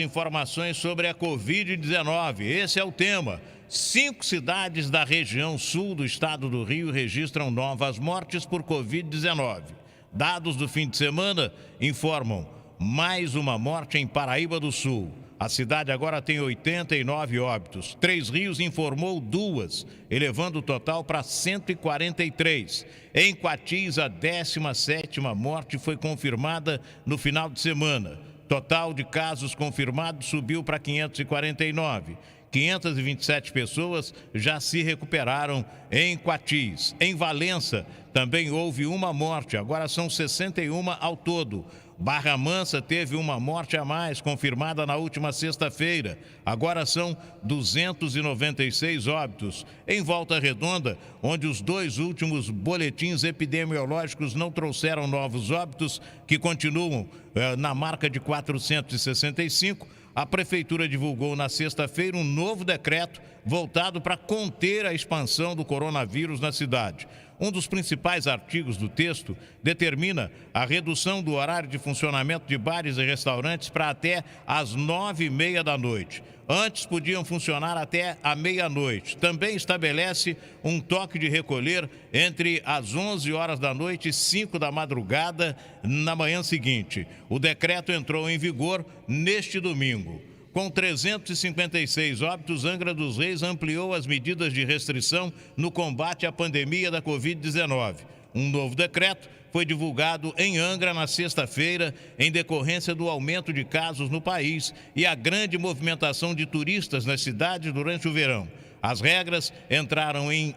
Informações sobre a Covid-19. Esse é o tema. 5 cidades da região sul do estado do Rio registram novas mortes por Covid-19. Dados do fim de semana informam mais uma morte em Paraíba do Sul. A cidade agora tem 89 óbitos. Três Rios informou 2, elevando o total para 143. Em Quatis, a 17ª morte foi confirmada no final de semana. Total de casos confirmados subiu para 549. 527 pessoas já se recuperaram em Quatis. Em Valença também houve uma morte, agora são 61 ao todo. Barra Mansa teve uma morte a mais, confirmada na última sexta-feira. Agora são 296 óbitos. Em Volta Redonda, onde os 2 últimos boletins epidemiológicos não trouxeram novos óbitos, que continuam na marca de 465, a Prefeitura divulgou na sexta-feira um novo decreto voltado para conter a expansão do coronavírus na cidade. Um dos principais artigos do texto determina a redução do horário de funcionamento de bares e restaurantes para até às 9h30 da noite. Antes podiam funcionar até a meia-noite. Também estabelece um toque de recolher entre as 11 horas da noite e 5 da madrugada na manhã seguinte. O decreto entrou em vigor neste domingo. Com 356 óbitos, Angra dos Reis ampliou as medidas de restrição no combate à pandemia da Covid-19. Um novo decreto foi divulgado em Angra na sexta-feira, em decorrência do aumento de casos no país e a grande movimentação de turistas na cidade durante o verão. As regras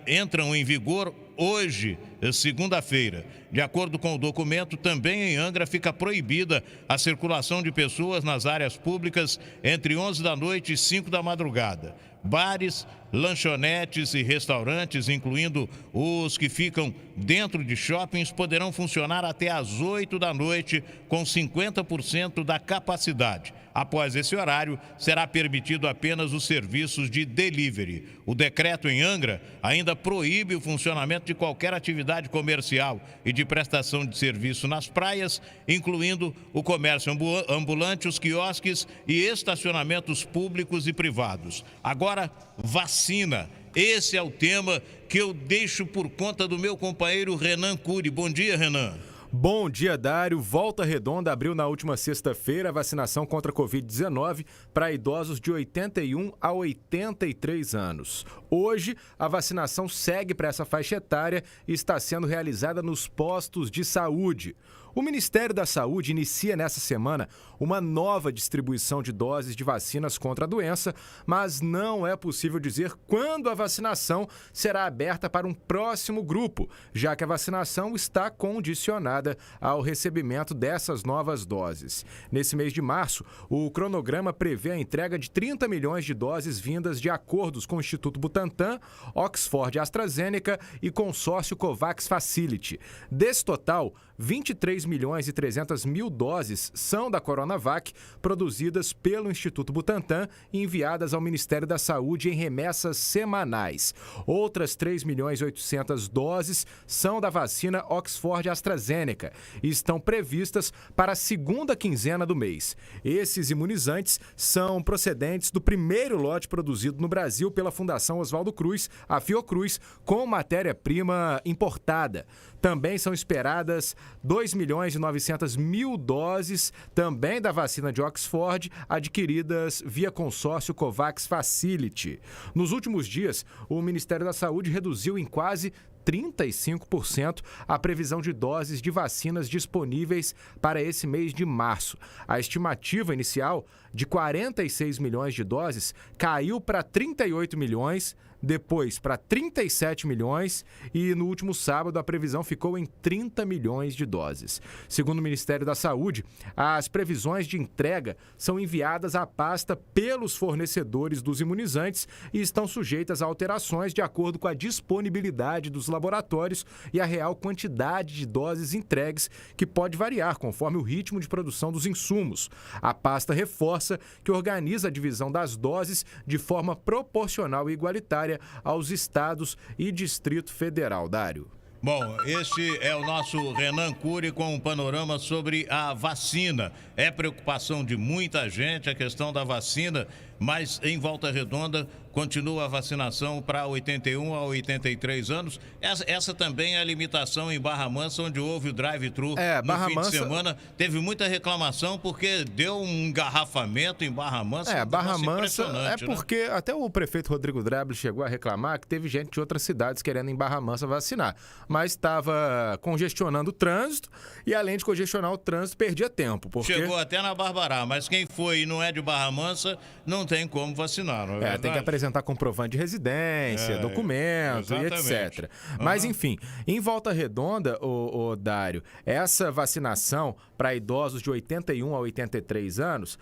entram em vigor hoje, segunda-feira. De acordo com o documento, também em Angra fica proibida a circulação de pessoas nas áreas públicas entre 11 da noite e 5 da madrugada. Bares, lanchonetes e restaurantes, incluindo os que ficam dentro de shoppings, poderão funcionar até às 8 da noite com 50% da capacidade. Após esse horário, será permitido apenas os serviços de delivery. O decreto em Angra ainda proíbe o funcionamento de qualquer atividade comercial e de prestação de serviço nas praias, incluindo o comércio ambulante, os quiosques e estacionamentos públicos e privados. Agora, vacina. Esse é o tema que eu deixo por conta do meu companheiro Renan Cury. Bom dia, Renan. Bom dia, Dário. Volta Redonda abriu na última sexta-feira a vacinação contra a Covid-19 para idosos de 81 a 83 anos. Hoje, a vacinação segue para essa faixa etária e está sendo realizada nos postos de saúde. O Ministério da Saúde inicia nessa semana uma nova distribuição de doses de vacinas contra a doença, mas não é possível dizer quando a vacinação será aberta para um próximo grupo, já que a vacinação está condicionada ao recebimento dessas novas doses. Nesse mês de março, o cronograma prevê a entrega de 30 milhões de doses vindas de acordos com o Instituto Butantan, Oxford AstraZeneca e consórcio COVAX Facility. Desse total, 23 milhões e 300 mil doses são da Coronavac, produzidas pelo Instituto Butantan e enviadas ao Ministério da Saúde em remessas semanais. Outras 3 milhões e 800 doses são da vacina Oxford AstraZeneca e estão previstas para a segunda quinzena do mês. Esses imunizantes são procedentes do primeiro lote produzido no Brasil pela Fundação Oswaldo Cruz, a Fiocruz, com matéria-prima importada. Também são esperadas 2 milhões e 900 mil doses, também da vacina de Oxford, adquiridas via consórcio COVAX Facility. Nos últimos dias, o Ministério da Saúde reduziu em quase 35% a previsão de doses de vacinas disponíveis para esse mês de março. A estimativa inicial de 46 milhões de doses caiu para 38 milhões, depois para 37 milhões e no último sábado a previsão ficou em 30 milhões de doses. Segundo o Ministério da Saúde, as previsões de entrega são enviadas à pasta pelos fornecedores dos imunizantes e estão sujeitas a alterações de acordo com a disponibilidade dos laboratórios e a real quantidade de doses entregues, que pode variar conforme o ritmo de produção dos insumos. A pasta reforça que organiza a divisão das doses de forma proporcional e igualitária aos estados e Distrito Federal. Dário. Bom, este é o nosso Renan Cury com um panorama sobre a vacina. É preocupação de muita gente a questão da vacina, mas em Volta Redonda continua a vacinação para 81 a 83 anos. Essa também é a limitação em Barra Mansa, onde houve o drive-thru no fim de semana. Teve muita reclamação porque deu um engarrafamento em Barra Mansa. Barra Mansa porque até o prefeito Rodrigo Dreble chegou a reclamar que teve gente de outras cidades querendo em Barra Mansa vacinar, mas estava congestionando o trânsito e, além de congestionar o trânsito, perdia tempo. Chegou até na Barbará, mas quem foi e não é de Barra Mansa não tem como vacinar, não é verdade? Tem que apresentar comprovante de residência, documento e etc. Mas, enfim, em Volta Redonda, o Dário, essa vacinação para idosos de 81 a 83 anos,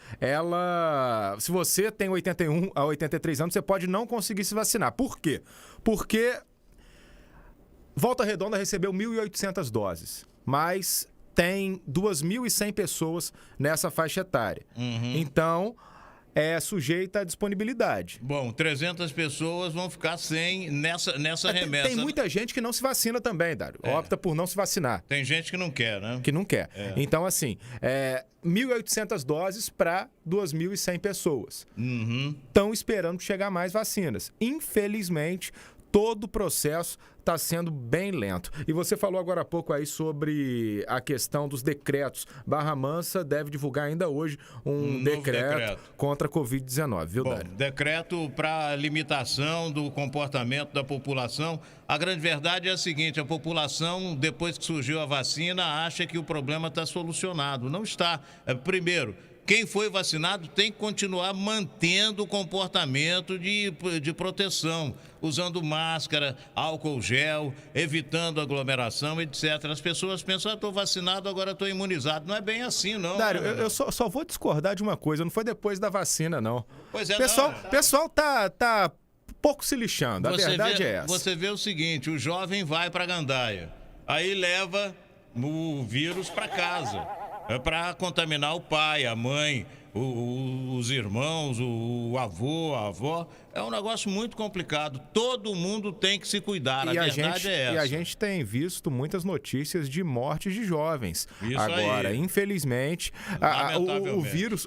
se você tem 81 a 83 anos, você pode não conseguir se vacinar. Por quê? Porque Volta Redonda recebeu 1.800 doses, mas tem 2.100 pessoas nessa faixa etária. Então, é sujeita à disponibilidade. Bom, 300 pessoas vão ficar sem nessa remessa. Tem muita gente que não se vacina também, Dário. Opta por não se vacinar. Tem gente que não quer, né? Que não quer. Então, assim, 1.800 doses para 2.100 pessoas. Estão esperando chegar mais vacinas. Infelizmente, todo o processo está sendo bem lento. E você falou agora há pouco aí sobre a questão dos decretos. Barra Mansa deve divulgar ainda hoje um decreto contra a Covid-19, viu, Dário? Decreto para limitação do comportamento da população. A grande verdade é a seguinte: a população, depois que surgiu a vacina, acha que o problema está solucionado. Não está. Primeiro, quem foi vacinado tem que continuar mantendo o comportamento de proteção, usando máscara, álcool gel, evitando aglomeração, etc. As pessoas pensam, estou vacinado, agora estou imunizado. Não é bem assim, não. Dário, eu só vou discordar de uma coisa, não foi depois da vacina, não. Pois é, pessoal tá pouco se lixando, a verdade é essa. Você vê o seguinte, o jovem vai para Gandaia, aí leva o vírus para casa. Para contaminar o pai, a mãe, os irmãos, o avô, a avó. É um negócio muito complicado. Todo mundo tem que se cuidar. A verdade é essa. E a gente tem visto muitas notícias de mortes de jovens. Isso agora, aí. Infelizmente,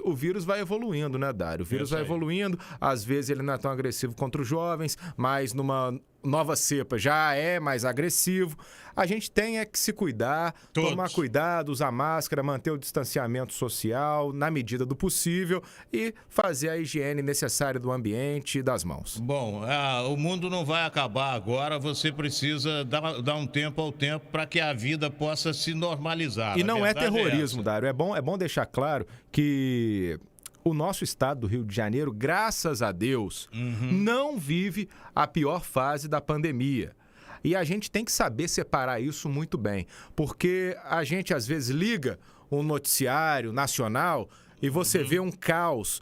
o vírus vai evoluindo, né, Dário? O vírus vai evoluindo. Às vezes ele não é tão agressivo contra os jovens, mas numa nova cepa já é mais agressivo. A gente tem que se cuidar, tomar cuidado, usar máscara, manter o distanciamento social na medida do possível e fazer a higiene necessária do ambiente e das mãos. Bom, o mundo não vai acabar agora, você precisa dar um tempo ao tempo para que a vida possa se normalizar. E não é terrorismo, Dário. É bom deixar claro que o nosso estado do Rio de Janeiro, graças a Deus, não vive a pior fase da pandemia. E a gente tem que saber separar isso muito bem, porque a gente às vezes liga um noticiário nacional e você vê um caos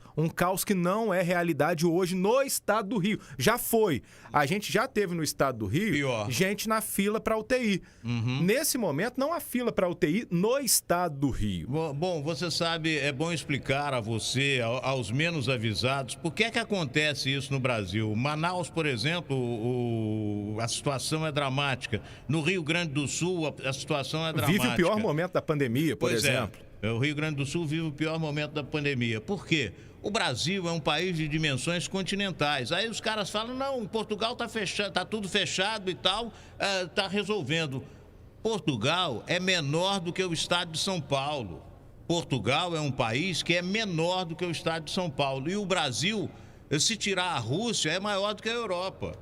que não é realidade hoje no estado do Rio. Já foi. A gente já teve no estado do Rio gente na fila para UTI. Nesse momento, não há fila para UTI no estado do Rio. Bom, você sabe, é bom explicar a você, aos menos avisados, por que é que acontece isso no Brasil. Manaus, por exemplo, a situação é dramática. No Rio Grande do Sul, a situação é dramática. Vive o pior momento da pandemia, por exemplo. O Rio Grande do Sul vive o pior momento da pandemia. Por quê? O Brasil é um país de dimensões continentais. Aí os caras falam, não, Portugal está fechado, tá tudo fechado e tal, está resolvendo. Portugal é menor do que o estado de São Paulo. Portugal é um país que é menor do que o estado de São Paulo. E o Brasil, se tirar a Rússia, é maior do que a Europa.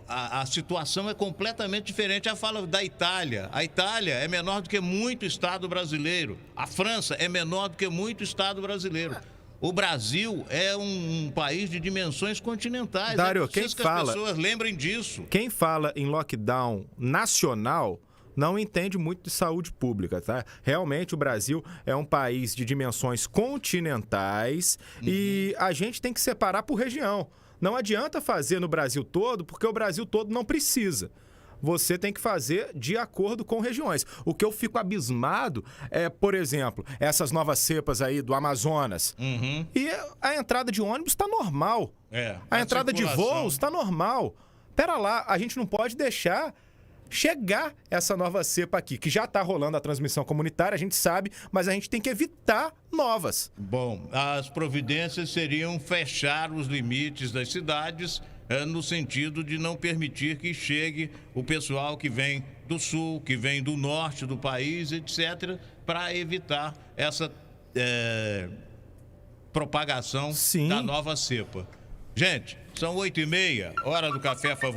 A situação é completamente diferente. A fala da Itália. A Itália é menor do que muito estado brasileiro. A França é menor do que muito estado brasileiro. O Brasil é um país de dimensões continentais. Dário, que as pessoas lembrem disso. Quem fala em lockdown nacional não entende muito de saúde pública, tá? Realmente o Brasil é um país de dimensões continentais e a gente tem que separar por região. Não adianta fazer no Brasil todo, porque o Brasil todo não precisa. Você tem que fazer de acordo com regiões. O que eu fico abismado é, por exemplo, essas novas cepas aí do Amazonas. E a entrada de ônibus está normal. A entrada de voos está normal. Pera lá, a gente não pode deixar chegar essa nova cepa aqui, que já está rolando a transmissão comunitária, a gente sabe, mas a gente tem que evitar novas. Bom, as providências seriam fechar os limites das cidades, no sentido de não permitir que chegue o pessoal que vem do sul, que vem do norte do país, etc., para evitar essa propagação Sim. da nova cepa. Gente, são 8h30, hora do café favorito.